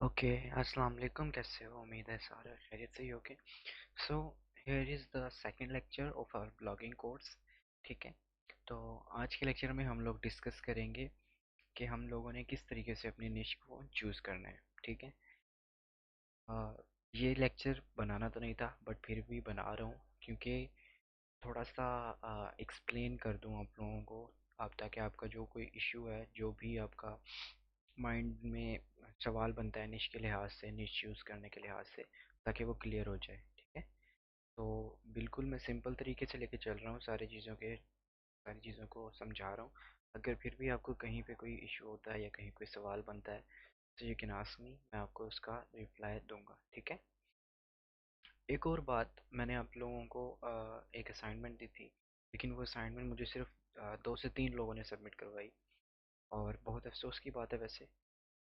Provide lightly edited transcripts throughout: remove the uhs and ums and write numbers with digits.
Okay. अस्सलाम वालेकुम। कैसे हो? उम्मीद है सारे खैरियत से ही होगे। So here is the second lecture of our blogging course. ठीक है। तो आज के लेक्चर में हम लोग डिस्कस करेंगे कि हम लोगों ने किस तरीके से अपनी निश को चूज़ करना है। ठीक है। अ, ये लेक्चर बनाना तो नहीं था बट फिर भी बना रहा हूँ क्योंकि थोड़ा सा एक्सप्लेन कर दूँ आप लोगों को। आप ताकि आपका जो कोई इशू है, जो भी आपका माइंड में सवाल बनता है निश के लिहाज से, निश चूज़ करने के लिहाज से, ताकि वो क्लियर हो जाए। ठीक है। तो बिल्कुल मैं सिंपल तरीके से लेके चल रहा हूँ, सारी चीज़ों को समझा रहा हूँ। अगर फिर भी आपको कहीं पे कोई इशू होता है या कहीं कोई सवाल बनता है तो यू कैन आस्क मी, मैं आपको उसका रिप्लाई दूंगा। ठीक है। एक और बात, मैंने आप लोगों को एक असाइनमेंट दी थी, लेकिन वो असाइनमेंट मुझे सिर्फ 2 से 3 लोगों ने सबमिट करवाई। और बहुत अफसोस की बात है वैसे।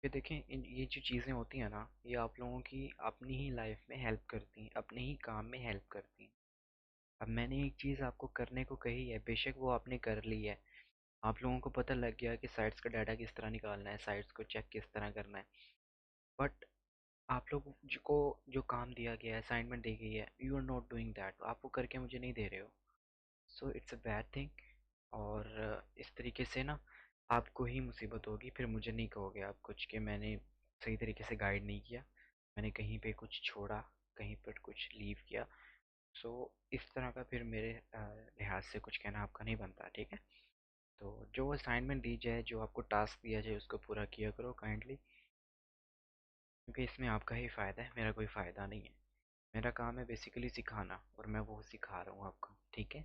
ये देखें, इन ये जो चीज़ें होती हैं ना, ये आप लोगों की अपनी ही लाइफ में हेल्प करती हैं, अपने ही काम में हेल्प करती हैं। अब मैंने एक चीज़ आपको करने को कही है, बेशक वो आपने कर ली है, आप लोगों को पता लग गया कि साइट्स का डाटा किस तरह निकालना है, साइट्स को चेक किस तरह करना है। बट आप लोगों को जो काम दिया गया है, असाइनमेंट दी गई है, you are not doing that, आप वो करके मुझे नहीं दे रहे हो। So it's a bad thing. और इस तरीके से ना आपको ही मुसीबत होगी, फिर मुझे नहीं कहोगे आप कुछ कि मैंने सही तरीके से गाइड नहीं किया, मैंने कहीं पे कुछ छोड़ा, कहीं पर कुछ लीव किया। सो इस तरह का फिर मेरे लिहाज से कुछ कहना आपका नहीं बनता। ठीक है। तो जो असाइनमेंट दी जाए, जो आपको टास्क दिया जाए, उसको पूरा किया करो काइंडली, क्योंकि इसमें आपका ही फ़ायदा है, मेरा कोई फ़ायदा नहीं है। मेरा काम है बेसिकली सिखाना, और मैं वो सिखा रहा हूँ आपको। ठीक है।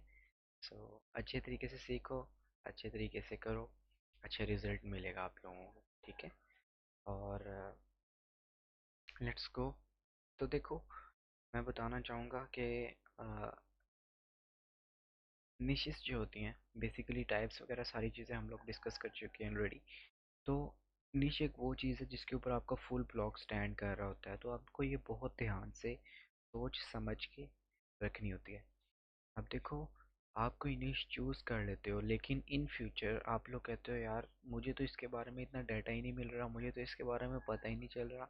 सो अच्छे तरीके से सीखो, अच्छे तरीके से करो, अच्छे रिजल्ट मिलेगा आप लोगों को। ठीक है। और लेट्स गो। तो देखो, मैं बताना चाहूँगा कि निशेस जो होती हैं, बेसिकली टाइप्स वगैरह सारी चीज़ें हम लोग डिस्कस कर चुके हैं ऑलरेडी। तो निश एक वो चीज़ है जिसके ऊपर आपका फुल ब्लॉग स्टैंड कर रहा होता है, तो आपको ये बहुत ध्यान से सोच समझ के रखनी होती है। अब देखो, आप कोई निश चूज़ कर लेते हो, लेकिन इन फ्यूचर आप लोग कहते हो यार मुझे तो इसके बारे में इतना डाटा ही नहीं मिल रहा, मुझे तो इसके बारे में पता ही नहीं चल रहा,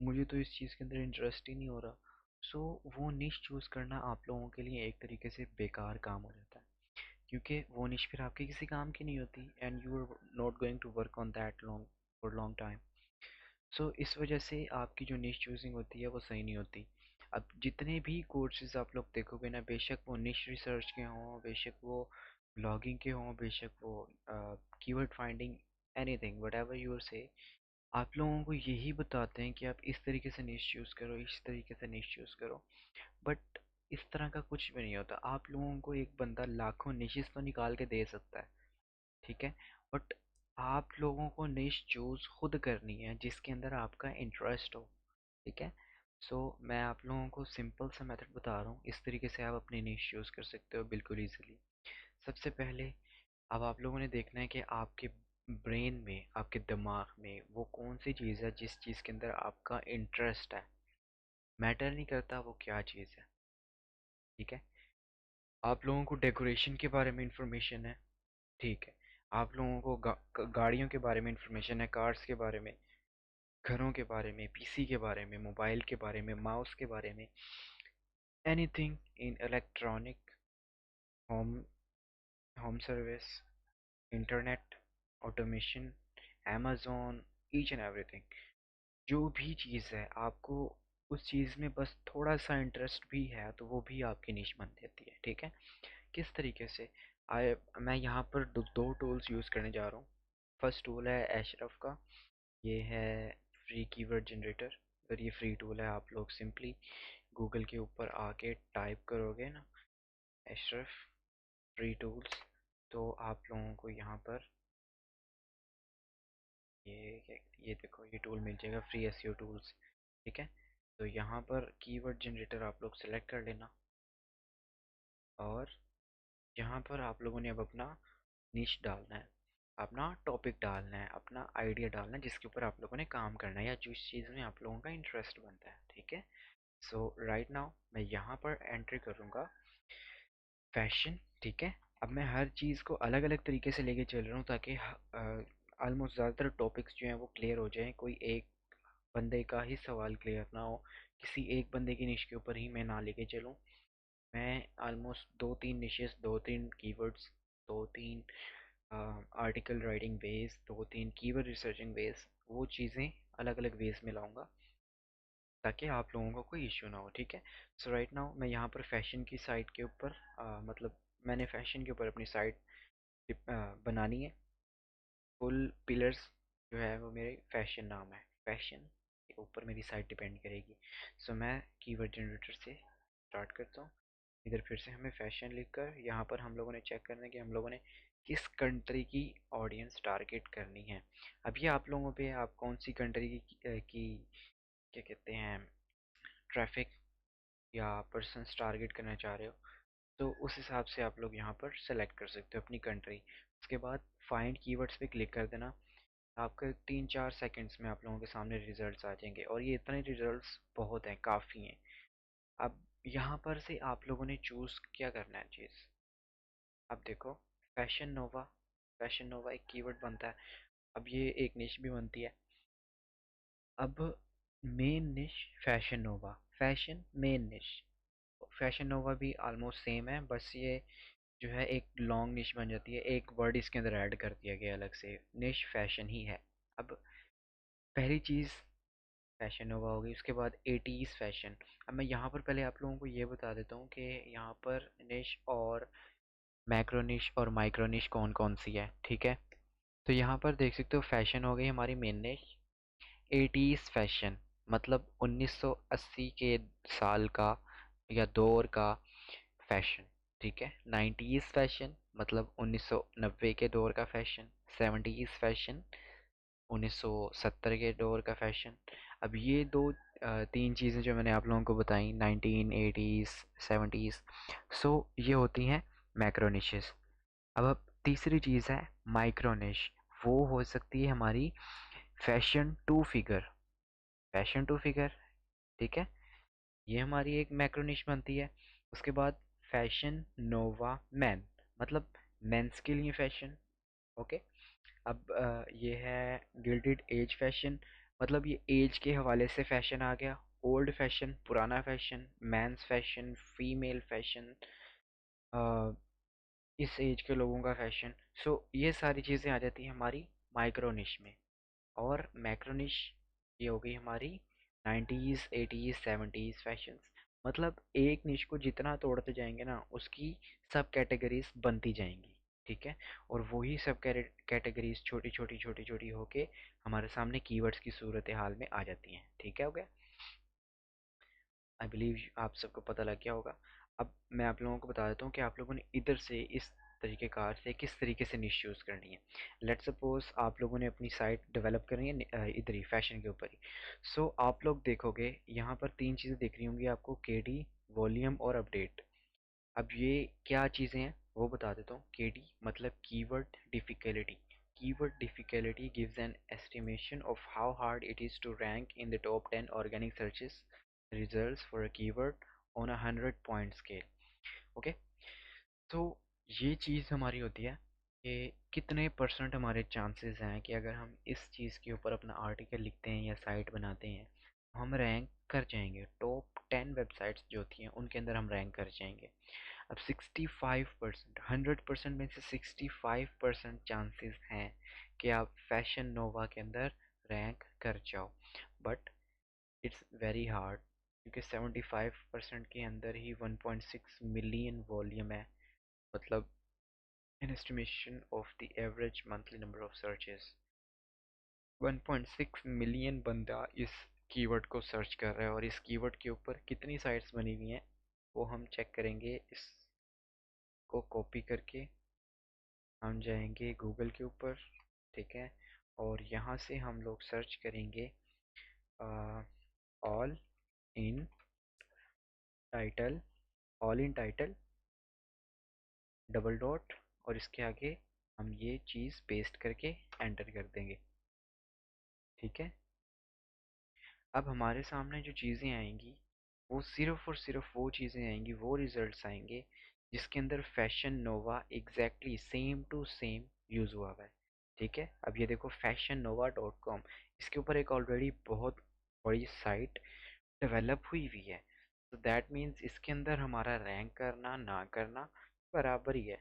मुझे तो इस चीज़ के अंदर इंटरेस्ट ही नहीं हो रहा। सो वो निश चूज़ करना आप लोगों के लिए एक तरीके से बेकार काम हो जाता है, क्योंकि वो निश फिर आपके किसी काम की नहीं होती, and you are not going to work on that long for long time. So इस वजह से आपकी जो निश चूजिंग होती है वो सही नहीं होती। अब जितने भी कोर्सेज आप लोग देखोगे ना, बेशक वो निश रिसर्च के हों, बेशक वो ब्लॉगिंग के हों, बेशक वो keyword finding, anything whatever you say, आप लोगों को यही बताते हैं कि आप इस तरीके से निश चूज़ करो, इस तरीके से निश चूज़ करो। बट इस तरह का कुछ भी नहीं होता। आप लोगों को एक बंदा लाखों निशेस तो निकाल के दे सकता है, ठीक है, बट आप लोगों को निश चूज खुद करनी है जिसके अंदर आपका इंटरेस्ट हो। ठीक है। सो मैं आप लोगों को सिंपल सा मेथड बता रहा हूँ, इस तरीके से आप अपनी निश चूज कर सकते हो बिल्कुल ईजिली। सबसे पहले अब आप लोगों ने देखना है कि आपके ब्रेन में, आपके दिमाग में वो कौन सी चीज़ है जिस चीज़ के अंदर आपका इंटरेस्ट है। मैटर नहीं करता वो क्या चीज़ है। ठीक है। आप लोगों को डेकोरेशन के बारे में इंफॉर्मेशन है, ठीक है। आप लोगों को गाड़ियों के बारे में इंफॉर्मेशन है, कार्स के बारे में, घरों के बारे में, पीसी के बारे में, मोबाइल के बारे में, माउस के बारे में, anything in electronic, home home service, internet, automation, amazon, each and everything. जो भी चीज़ है, आपको उस चीज़ में बस थोड़ा सा इंटरेस्ट भी है तो वो भी आपकी निश बन देती है। ठीक है। किस तरीके से? आए, मैं यहाँ पर दो टूल्स यूज़ करने जा रहा हूँ। फर्स्ट टूल है एशरफ का, ये है फ्री कीवर्ड जनरेटर। अगर ये फ्री टूल है, आप लोग सिंपली गूगल के ऊपर आके टाइप करोगे ना एशरफ फ्री टूल्स, तो आप लोगों को यहाँ पर ये देखो, ये टूल मिल जाएगा, फ्री एसईओ टूल्स। ठीक है। तो यहाँ पर कीवर्ड जनरेटर आप लोग सेलेक्ट कर लेना, और यहाँ पर आप लोगों ने अब अपना निश डालना है, अपना टॉपिक डालना है, अपना आइडिया डालना है जिसके ऊपर आप लोगों ने काम करना है या जिस चीज़ में आप लोगों का इंटरेस्ट बनता है। ठीक है। सो राइट नाउ मैं यहाँ पर एंट्री करूँगा फैशन। ठीक है। अब मैं हर चीज़ को अलग अलग तरीके से लेके चल रहा हूँ ताकि ऑलमोस्ट ज़्यादातर टॉपिक्स जो हैं वो क्लियर हो जाएं, कोई एक बंदे का ही सवाल क्लियर ना हो, किसी एक बंदे की निश के ऊपर ही मैं ना लेके चलूँ। मैं ऑलमोस्ट दो तीन निशेस, दो तीन कीवर्ड्स, दो तीन आर्टिकल राइटिंग वेज, दो तीन कीवर्ड रिसर्चिंग वेज, वो चीज़ें अलग अलग वेज में लाऊंगा ताकि आप लोगों को कोई इश्यू ना हो। ठीक है। सो राइट नाउ मैं यहाँ पर फैशन की साइट के ऊपर मतलब मैंने फैशन के ऊपर अपनी साइट बनानी है। फुल पिलर्स जो है वो मेरे फैशन नाम है, फैशन के ऊपर मेरी साइट डिपेंड करेगी। सो मैं कीवर्ड जनरेटर से स्टार्ट करता हूँ। इधर फिर से हमें फैशन लिखकर यहाँ पर हम लोगों ने चेक करना है कि हम लोगों ने किस कंट्री की ऑडियंस टारगेट करनी है। अब ये आप लोगों पे, आप कौन सी कंट्री की क्या कहते हैं ट्रैफिक या पर्सन्स टारगेट करना चाह रहे हो, तो उस हिसाब से आप लोग यहाँ पर सेलेक्ट कर सकते हो अपनी कंट्री। उसके बाद फाइंड कीवर्ड्स पे क्लिक कर देना। आपके 3-4 सेकंड्स में आप लोगों के सामने रिजल्ट्स आ जाएंगे, और ये इतने रिजल्ट्स बहुत हैं, काफ़ी हैं। अब यहाँ पर से आप लोगों ने चूज़ क्या करना है चीज़। अब देखो, फैशन नोवा, फैशन नोवा एक कीवर्ड बनता है। अब ये एक निश भी बनती है। अब मेन निश फैशन नोवा, फैशन मेन निश, फैशन नोवा भी ऑलमोस्ट सेम है, बस ये जो है एक लॉन्ग निश बन जाती है, एक वर्ड इसके अंदर ऐड कर दिया गया अलग से, निश फैशन ही है। अब पहली चीज़ फैशन नोवा हो गई, उसके बाद 80s फैशन। अब मैं यहाँ पर पहले आप लोगों को ये बता देता हूँ कि यहाँ पर निश और मैक्रो निश और माइक्रो निश कौन कौन सी है। ठीक है। तो यहाँ पर देख सकते हो फैशन हो गई हमारी मेन निश। 80s फैशन मतलब 1980 के साल का या दौर का फैशन। ठीक है। 90s फैशन मतलब 1990 के दौर का फैशन। 70s फैशन 1970 के दौर का फैशन। अब ये दो तीन चीज़ें जो मैंने आप लोगों को बताई, 1980s 70s, सो ये होती हैं मैक्रोनिशेस। अब तीसरी चीज़ है माइक्रोनिश। वो हो सकती है हमारी fashion to figure, fashion to figure. ठीक है। ये हमारी एक मैक्रोनिश बनती है। उसके बाद फैशन नोवा मैन मतलब मेंस के लिए फैशन। ओके। अब ये है गिल्डेड एज फैशन, मतलब ये एज के हवाले से फैशन आ गया। ओल्ड फैशन पुराना fashion, men's fashion female fashion, इस एज के लोगों का फैशन। सो ये सारी चीज़ें आ जाती हैं हमारी माइक्रोनिश में। और मैक्रोनिश ये हो गई हमारी 90s 80s 70s फैशंस। मतलब एक निश को जितना तोड़ते जाएंगे ना, उसकी सब कैटेगरीज बनती जाएंगी। ठीक है। और वही सब कैटेगरीज छोटी छोटी छोटी छोटी होके हमारे सामने कीवर्ड्स की सूरत हाल में आ जाती हैं। ठीक है, हो गया। आई बिलीव आप सबको पता लग गया होगा। अब मैं आप लोगों को बता देता हूँ कि आप लोगों ने इधर से इस तरीक़ेकार से किस तरीके से निश चूज़ करनी है। लेट्स सपोज आप लोगों ने अपनी साइट डेवलप करनी है इधर ही फैशन के ऊपर ही। सो आप लोग देखोगे यहाँ पर तीन चीज़ें दिख रही होंगी आपको, केडी, वॉल्यूम और अपडेट। अब ये क्या चीज़ें हैं वो बता देता हूँ। केडी मतलब keyword difficulty. Keyword difficulty gives an estimation of how hard it is to rank in the top 10 organic searches results for a keyword on a 100-point scale. Okay. तो ये चीज़ हमारी होती है कि कितने परसेंट हमारे चांसेस हैं कि अगर हम इस चीज़ के ऊपर अपना आर्टिकल लिखते हैं या साइट बनाते हैं, तो हम रैंक कर जाएंगे। टॉप 10 वेबसाइट्स जो होती हैं उनके अंदर हम रैंक कर जाएंगे। अब 65%, 100% में से 65% चांसेस हैं कि आप फैशन नोवा के अंदर रैंक कर जाओ। बट इट्स वेरी हार्ड, क्योंकि 75% के अंदर ही 1.6 मिलियन वॉल्यूम है। मतलब an estimation of the average monthly number of searches, 1.6 million बंदा इस कीवर्ड को सर्च कर रहा है। और इस कीवर्ड के ऊपर कितनी साइट्स बनी हुई हैं वो हम चेक करेंगे। इसको कॉपी करके हम जाएंगे गूगल के ऊपर। ठीक है। और यहाँ से हम लोग सर्च करेंगे all in title, all in title double dot, और इसके आगे हम ये चीज़ पेस्ट करके एंटर कर देंगे। ठीक है। अब हमारे सामने जो चीज़ें आएंगी वो सिर्फ और सिर्फ वो चीज़ें आएंगी, वो रिजल्ट्स आएंगे जिसके अंदर Fashion Nova exactly same to same use हुआ हुआ है। ठीक है। अब ये देखो फैशन नोवा डॉट कॉम, इसके ऊपर एक ऑलरेडी बहुत और ये साइट डेवलप हुई हुई है, तो दैट मीन्स इसके अंदर हमारा रैंक करना ना करना बराबर ही है।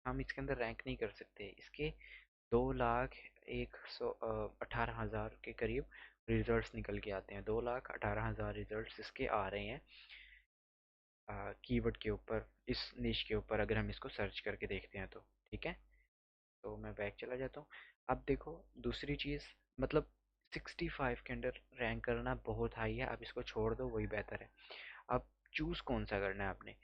हम इसके अंदर रैंक नहीं कर सकते। इसके 2,18,000 के करीब रिजल्ट्स निकल के आते हैं। 2,18,000 रिजल्ट्स इसके आ रहे हैं कीवर्ड के ऊपर, इस निश के ऊपर, अगर हम इसको सर्च करके देखते हैं तो। ठीक है, तो मैं बैक चला जाता हूँ। अब देखो दूसरी चीज़, मतलब 65 के अंडर रैंक करना बहुत हाई है, अब इसको छोड़ दो, वही बेहतर है। अब चूज़ कौन सा करना है आपने।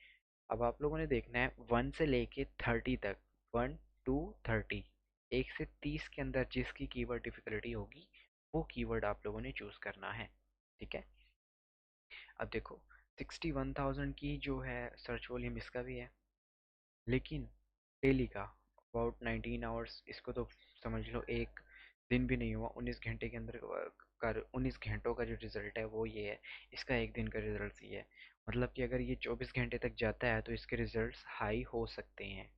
अब आप लोगों ने देखना है 1 से लेके 30 तक, 1 टू 30, 1 से 30 के अंदर जिसकी कीवर्ड डिफिकल्टी होगी वो कीवर्ड आप लोगों ने चूज़ करना है। ठीक है, अब देखो 61,000 की जो है सर्च वॉल्यूम इसका भी है, लेकिन डेली का अबाउट 19 आवर्स, इसको तो समझ लो एक दिन भी नहीं हुआ, 19 घंटे के अंदर कर 19 घंटों का जो रिज़ल्ट है वो ये है। इसका एक दिन का रिज़ल्ट ये है, मतलब कि अगर ये 24 घंटे तक जाता है तो इसके रिज़ल्ट्स हाई हो सकते हैं।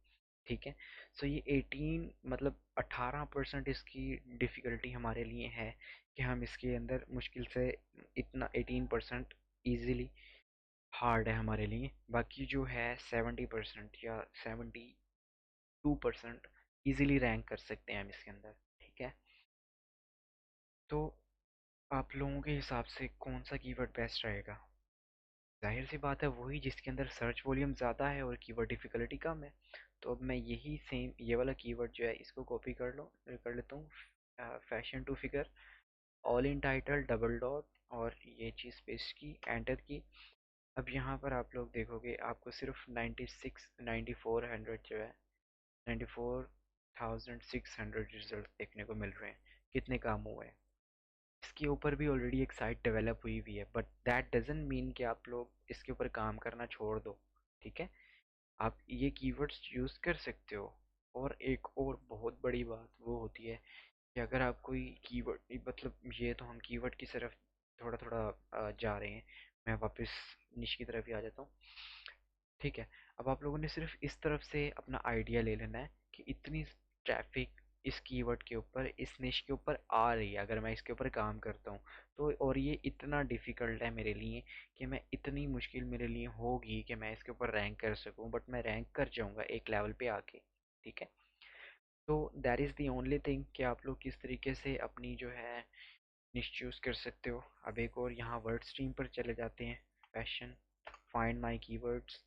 ठीक है, सो ये 18 मतलब 18% इसकी डिफ़िकल्टी हमारे लिए है कि हम इसके अंदर मुश्किल से इतना 18% ईज़िली हार्ड है हमारे लिए। बाकी जो है 70% या 72% ईज़िली रैंक कर सकते हैं हम इसके अंदर। ठीक है, तो आप लोगों के हिसाब से कौन सा कीवर्ड बेस्ट रहेगा। जाहिर सी बात है वही जिसके अंदर सर्च वॉल्यूम ज़्यादा है और कीवर्ड डिफ़िकल्टी कम है। तो अब मैं यही सेम ये वाला कीवर्ड जो है इसको कॉपी कर लेता हूँ, fashion to figure, all in title, double dot, और ये चीज़ पेस्ट की, एंटर की। अब यहाँ पर आप लोग देखोगे आपको सिर्फ 9400 जो है 94,600 रिजल्ट देखने को मिल रहे हैं। कितने काम हुए हैं, इसके ऊपर भी ऑलरेडी एक साइट डेवलप हुई हुई है, बट दैट डजंट मीन कि आप लोग इसके ऊपर काम करना छोड़ दो। ठीक है, आप ये कीवर्ड्स यूज़ कर सकते हो। और एक और बहुत बड़ी बात वो होती है कि अगर आप कोई कीवर्ड, मतलब ये तो हम कीवर्ड की तरफ थोड़ा थोड़ा जा रहे हैं, मैं वापस निश की तरफ ही आ जाता हूँ। ठीक है, अब आप लोगों ने सिर्फ इस तरफ से अपना आइडिया ले लेना है कि इतनी ट्रैफिक इस कीवर्ड के ऊपर, इस निश के ऊपर आ रही है, अगर मैं इसके ऊपर काम करता हूँ तो, और ये इतना डिफ़िकल्ट है मेरे लिए कि मैं, इतनी मुश्किल मेरे लिए होगी कि मैं इसके ऊपर रैंक कर सकूँ, बट मैं रैंक कर जाऊँगा एक लेवल पे आके। ठीक है, तो that is the only thing कि आप लोग किस तरीके से अपनी जो है निश चूज़ कर सकते हो। अब एक और यहाँ वर्ड स्ट्रीम पर चले जाते हैं, fashion, find my keywords.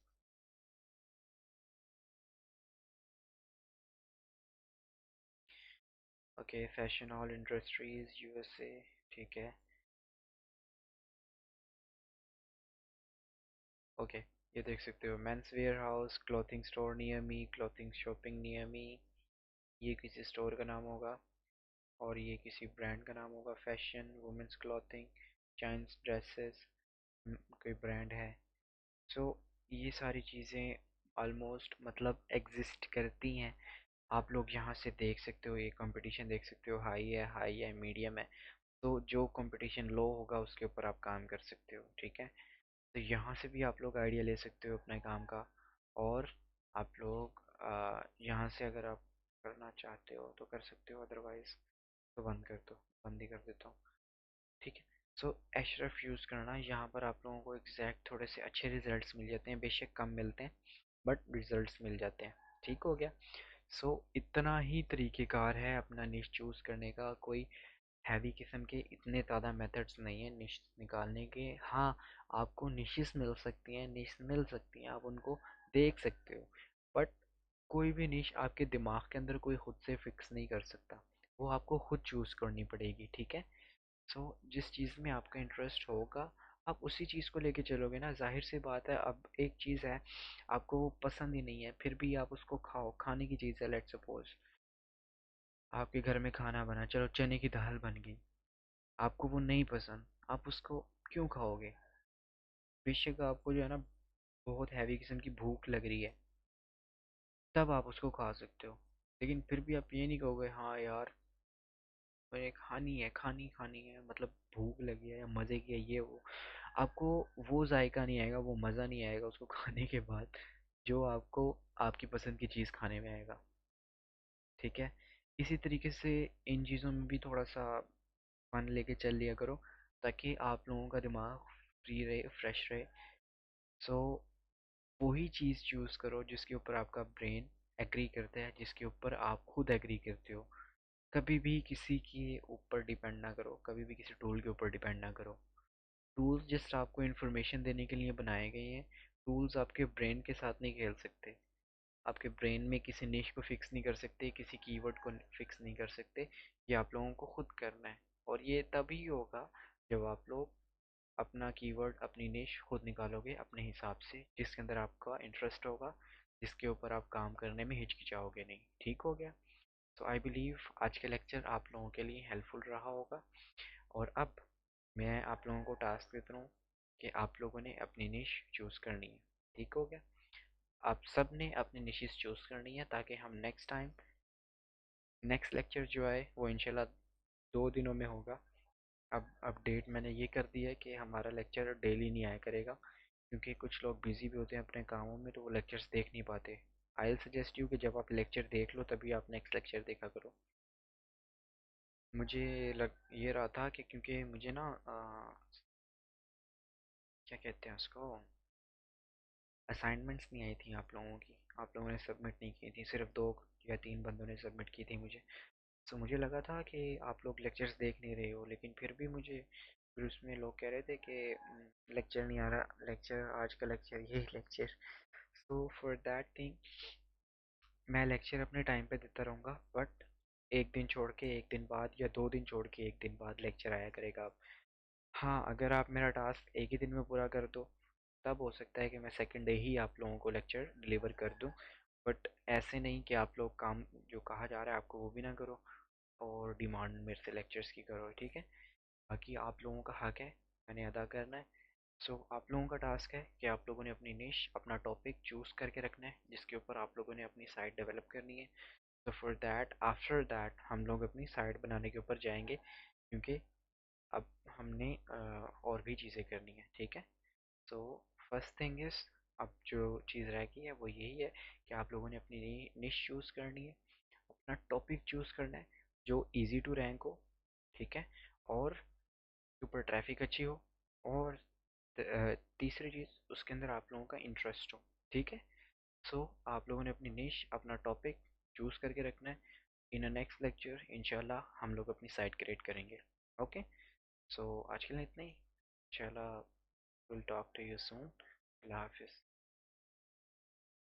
Okay, fashion all industries USA. ठीक है, ओके, ये देख सकते हो, men's ware house, clothing store near me, clothing shopping near me, ये किसी स्टोर का नाम होगा और ये किसी ब्रांड का नाम होगा। Fashion, women's clothing, chains dresses, कोई ब्रांड है। सो ये सारी चीज़ें ऑलमोस्ट मतलब एग्जिस्ट करती हैं। आप लोग यहाँ से देख सकते हो, ये कंपटीशन देख सकते हो, हाई है, मीडियम है। तो जो कंपटीशन लो होगा उसके ऊपर आप काम कर सकते हो। ठीक है, तो यहाँ से भी आप लोग आइडिया ले सकते हो अपने काम का। और आप लोग यहाँ से अगर आप करना चाहते हो तो कर सकते हो, अदरवाइज तो बंद कर दो, बंद ही कर देता हूँ। ठीक है, सो एशरफ यूज़ करना, यहाँ पर आप लोगों को एग्जैक्ट थोड़े से अच्छे रिजल्ट्स मिल जाते हैं, बेशक कम मिलते हैं बट रिजल्ट्स मिल जाते हैं। ठीक हो गया। सो इतना ही तरीक़ेकार है अपना निश चूज़ करने का, कोई हैवी किस्म के इतने ज़्यादा मेथड्स नहीं है निश निकालने के। हाँ, आपको निशेस मिल सकती हैं, निश मिल सकती हैं, आप उनको देख सकते हो, बट कोई भी निश आपके दिमाग के अंदर कोई खुद से फिक्स नहीं कर सकता, वो आपको खुद चूज़ करनी पड़ेगी। ठीक है, सो जिस चीज़ में आपका इंटरेस्ट होगा आप उसी चीज़ को लेके चलोगे ना। जाहिर सी बात है, अब एक चीज़ है आपको वो पसंद ही नहीं है फिर भी आप उसको खाओ, खाने की चीज़ है, लेट्स सपोज आपके घर में खाना बना, चलो चने की दाल बन गई, आपको वो नहीं पसंद, आप उसको क्यों खाओगे। बेशक आपको जो है ना बहुत हैवी किस्म की भूख लग रही है, तब आप उसको खा सकते हो, लेकिन फिर भी आप ये नहीं कहोगे हाँ यार मुझे खानी है, खानी खानी है, मतलब भूख लगी है या मज़े की है ये वो। आपको वो जायका नहीं आएगा, वो मज़ा नहीं आएगा उसको खाने के बाद जो आपको आपकी पसंद की चीज़ खाने में आएगा। ठीक है, इसी तरीके से इन चीज़ों में भी थोड़ा सा फन लेके चल लिया करो। ताकि आप लोगों का दिमाग फ्री रहे, फ्रेश रहे। सो वही चीज़ चूज़ करो जिसके ऊपर आपका ब्रेन एग्री करता है, जिसके ऊपर आप खुद एग्री करते हो। कभी भी किसी के ऊपर डिपेंड ना करो, कभी भी किसी टूल के ऊपर डिपेंड ना करो। टूल्स जस्ट आपको इन्फॉर्मेशन देने के लिए बनाए गए हैं। टूल्स आपके ब्रेन के साथ नहीं खेल सकते। आपके ब्रेन में किसी निश को फिक्स नहीं कर सकते, किसी कीवर्ड को फिक्स नहीं कर सकते। ये आप लोगों को खुद करना है। और ये तभी होगा जब आप लोग अपना कीवर्ड, अपनी निश खुद निकालोगे अपने हिसाब से, जिसके अंदर आपका इंटरेस्ट होगा, जिसके ऊपर आप काम करने में हिचकिचाओगे नहीं। ठीक हो गया? तो आई बिलीव आज का लेक्चर आप लोगों के लिए हेल्पफुल रहा होगा। और अब मैं आप लोगों को टास्क देता हूँ कि आप लोगों ने अपनी निश चूज़ करनी है। ठीक हो गया? आप सब ने अपनी निशेस चूज़ करनी है, ताकि हम नेक्स्ट टाइम, नेक्स्ट लेक्चर जो है वो इंशाल्लाह 2 दिनों में होगा। अब अपडेट मैंने ये कर दिया है कि हमारा लेक्चर डेली नहीं आया करेगा, क्योंकि कुछ लोग बिजी भी होते हैं अपने कामों में, तो वो लेक्चर्स देख नहीं पाते। आई सजेस्ट यू कि जब आप लेक्चर देख लो तभी आप नेक्स्ट लेक्चर देखा करो। मुझे लग ये रहा था कि क्योंकि मुझे ना क्या कहते हैं उसको, असाइनमेंट्स नहीं आई थी आप लोगों की, आप लोगों ने सबमिट नहीं की थी, सिर्फ 2 या 3 बंदों ने सबमिट की थी मुझे। तो मुझे लगा था कि आप लोग लेक्चर्स देख नहीं रहे हो, लेकिन फिर भी मुझे, फिर उसमें लोग कह रहे थे कि लेक्चर नहीं आ रहा, लेक्चर आज का लेक्चर यही lecture. So for that thing मैं लेक्चर अपने टाइम पे देता रहूँगा, बट एक दिन छोड़ के एक दिन बाद, या 2 दिन छोड़ के एक दिन बाद लेक्चर आया करेगा अब। हाँ, अगर आप मेरा टास्क एक ही दिन में पूरा कर दो, तब हो सकता है कि मैं सेकंड डे ही आप लोगों को लेक्चर डिलीवर कर दूं। बट ऐसे नहीं कि आप लोग काम जो कहा जा रहा है आपको वो भी ना करो, और डिमांड मेरे से लेक्चर्स की करो। ठीक है? बाकी आप लोगों का हक है, मैंने अदा करना है। सो आप लोगों का टास्क है कि आप लोगों ने अपनी निश, अपना टॉपिक चूज़ करके रखना है, जिसके ऊपर आप लोगों ने अपनी साइट डेवलप करनी है। तो फॉर दैट, आफ्टर दैट हम लोग अपनी साइट बनाने के ऊपर जाएंगे, क्योंकि अब हमने और भी चीज़ें करनी है। ठीक है? तो फर्स्ट थिंग इज़, अब जो चीज़ रह गई है वो यही है कि आप लोगों ने अपनी निश चूज़ करनी है, अपना टॉपिक चूज़ करना है जो इजी टू रैंक हो। ठीक है? और ऊपर ट्रैफिक अच्छी हो, और तीसरी चीज़ उसके अंदर आप लोगों का इंटरेस्ट हो। ठीक है? सो आप लोगों ने अपनी निश, अपना टॉपिक चूज़ करके रखना है। इन अ नेक्स्ट लेक्चर इंशाल्लाह हम लोग अपनी साइट क्रिएट करेंगे। ओके? सो आज के लिए इतना ही। इंशाल्लाह will talk to you soon. अल्लाह हाफिज़।